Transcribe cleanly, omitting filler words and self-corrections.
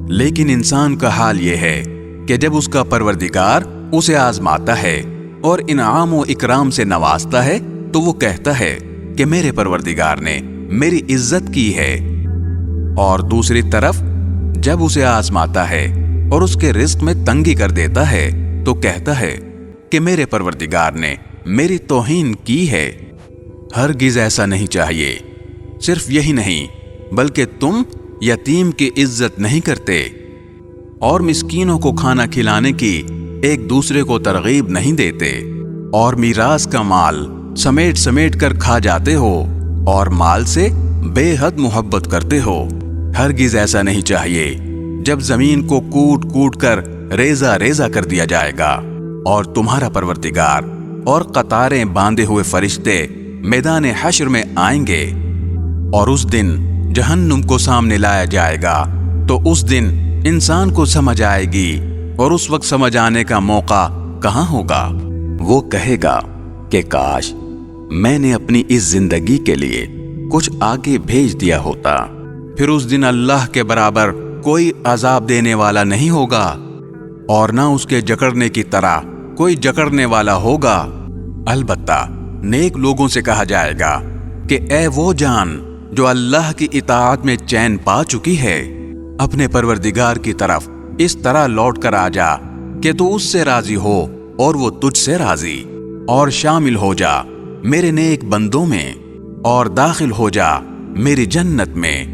لیکن انسان کا حال یہ ہے کہ جب اس کا پروردگار اسے آزماتا ہے اور انعام و اکرام سے نوازتا ہے تو وہ کہتا ہے کہ میرے پروردگار نے میری عزت کی ہے، اور دوسری طرف جب اسے آزماتا ہے اور اس کے رزق میں تنگی کر دیتا ہے تو کہتا ہے کہ میرے پروردگار نے میری توہین کی ہے۔ ہرگز ایسا نہیں چاہیے۔ صرف یہی نہیں بلکہ تم یتیم کی عزت نہیں کرتے اور مسکینوں کو کھانا کھلانے کی ایک دوسرے کو ترغیب نہیں دیتے، اور میراث کا مال سمیٹ سمیٹ کر کھا جاتے ہو اور مال سے بے حد محبت کرتے ہو۔ ہرگز ایسا نہیں چاہیے۔ جب زمین کو کوٹ کوٹ کر ریزہ ریزہ کر دیا جائے گا اور تمہارا پروردگار اور قطاریں باندھے ہوئے فرشتے میدان حشر میں آئیں گے، اور اس دن جہنم کو سامنے لایا جائے گا تو اس دن انسان کو سمجھ آئے گی، اور اس وقت سمجھ آنے کا موقع کہاں ہوگا؟ وہ کہے گا کہ کاش میں نے اپنی اس زندگی کے لیے کچھ آگے بھیج دیا ہوتا۔ پھر اس دن اللہ کے برابر کوئی عذاب دینے والا نہیں ہوگا، اور نہ اس کے جکڑنے کی طرح کوئی جکڑنے والا ہوگا۔ البتہ نیک لوگوں سے کہا جائے گا کہ اے وہ جان جو اللہ کی اطاعت میں چین پا چکی ہے، اپنے پروردگار کی طرف اس طرح لوٹ کر آ جا کہ تو اس سے راضی ہو اور وہ تجھ سے راضی، اور شامل ہو جا میرے نیک بندوں میں اور داخل ہو جا میری جنت میں۔